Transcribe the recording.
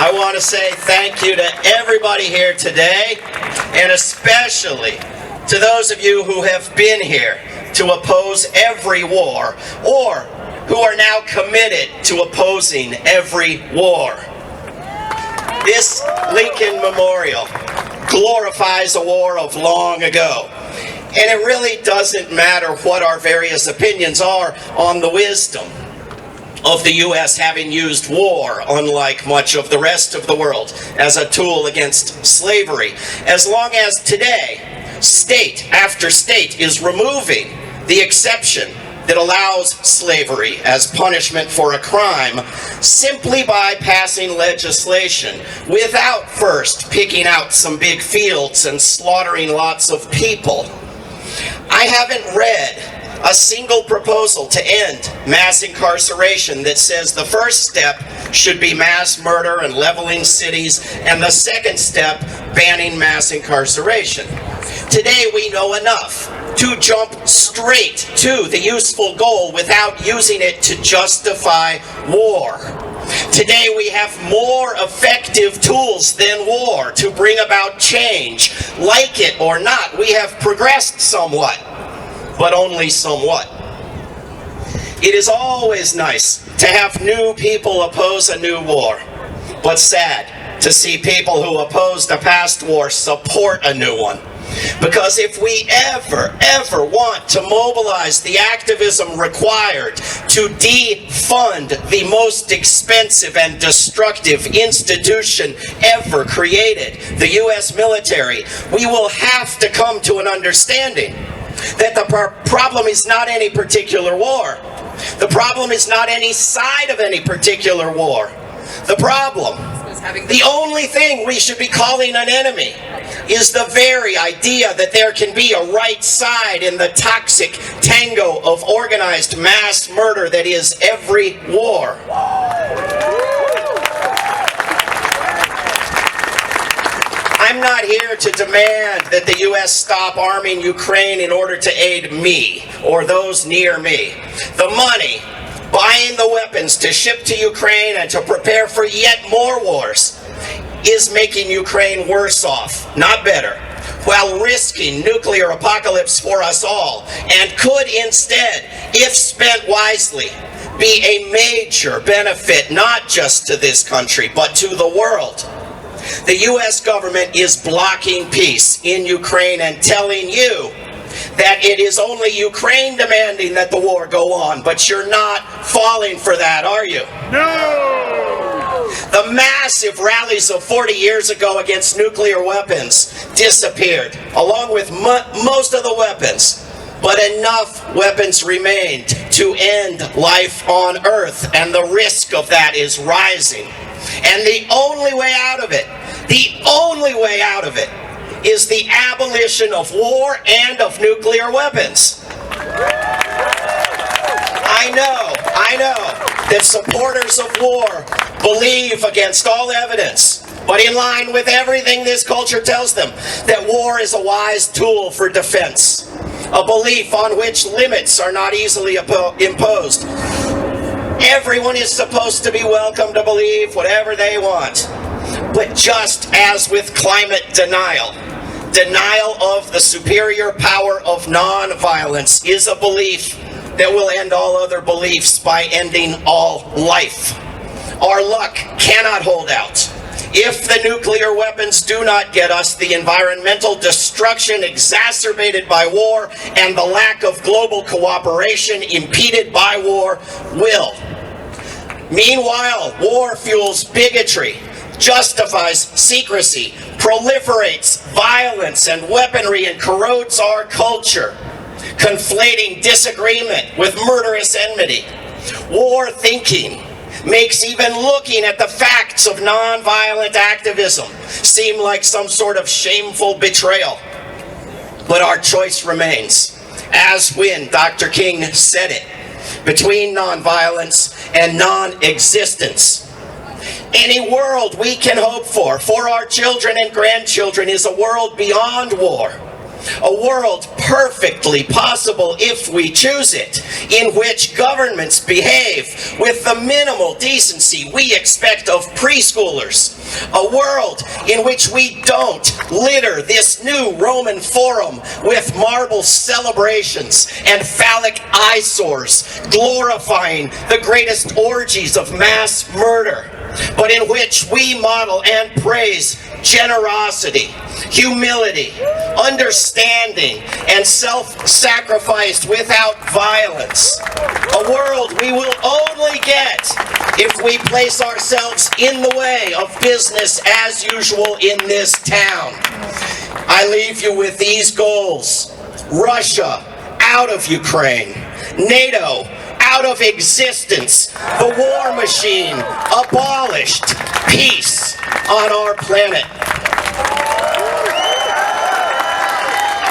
I want to say thank you to everybody here today, and especially to those of you who have been here to oppose every war, or who are now committed to opposing every war. This Lincoln Memorial glorifies a war of long ago, and it really doesn't matter what our various opinions are on the wisdom of the U.S. having used war, unlike much of the rest of the world, as a tool against slavery. As long as today, state after state is removing the exception that allows slavery as punishment for a crime simply by passing legislation without first picking out some big fields and slaughtering lots of people. I haven't read a single proposal to end mass incarceration that says the first step should be mass murder and leveling cities, and the second step banning mass incarceration. Today we know enough to jump straight to the useful goal without using it to justify war. Today we have more effective tools than war to bring about change. Like it or not, we have progressed somewhat, but only somewhat. It is always nice to have new people oppose a new war, but sad to see people who opposed a past war support a new one. Because if we ever want to mobilize the activism required to defund the most expensive and destructive institution ever created, the U.S. military, we will have to come to an understanding that the problem is not any particular war. The problem is not any side of any particular war. The problem, the only thing we should be calling an enemy, is the very idea that there can be a right side in the toxic tango of organized mass murder that is every war. I'm not here to demand that the U.S. stop arming Ukraine in order to aid me or those near me. The money, buying the weapons to ship to Ukraine and to prepare for yet more wars, is making Ukraine worse off, not better, while risking nuclear apocalypse for us all, and could instead, if spent wisely, be a major benefit not just to this country, but to the world. The U.S. government is blocking peace in Ukraine and telling you that it is only Ukraine demanding that the war go on, but you're not falling for that, are you? No! The massive rallies of 40 years ago against nuclear weapons disappeared, along with most of the weapons. But enough weapons remained to end life on Earth, and the risk of that is rising. And the only way out of it, is the abolition of war and of nuclear weapons. I know that supporters of war believe against all evidence, but in line with everything this culture tells them, that war is a wise tool for defense, a belief on which limits are not easily imposed. Everyone is supposed to be welcome to believe whatever they want. But just as with climate denial of the superior power of nonviolence is a belief that will end all other beliefs by ending all life. Our luck cannot hold out. If the nuclear weapons do not get us, the environmental destruction exacerbated by war and the lack of global cooperation impeded by war will. Meanwhile, war fuels bigotry, justifies secrecy, proliferates violence and weaponry, and corrodes our culture, conflating disagreement with murderous enmity. War thinking makes even looking at the facts of nonviolent activism seem like some sort of shameful betrayal. But our choice remains, as when Dr. King said it, between nonviolence and non-existence. Any world we can hope for our children and grandchildren is a world beyond war, A world perfectly possible if we choose it, in which governments behave with the minimal decency we expect of preschoolers. A world in which we don't litter this new Roman Forum with marble celebrations and phallic eyesores glorifying the greatest orgies of mass murder, but in which we model and praise generosity, humility, understanding, and self-sacrifice without violence. A world we will only get if we place ourselves in the way of business as usual in this town. I leave you with these goals: Russia out of Ukraine, NATO out of existence, the war machine abolished, peace on our planet.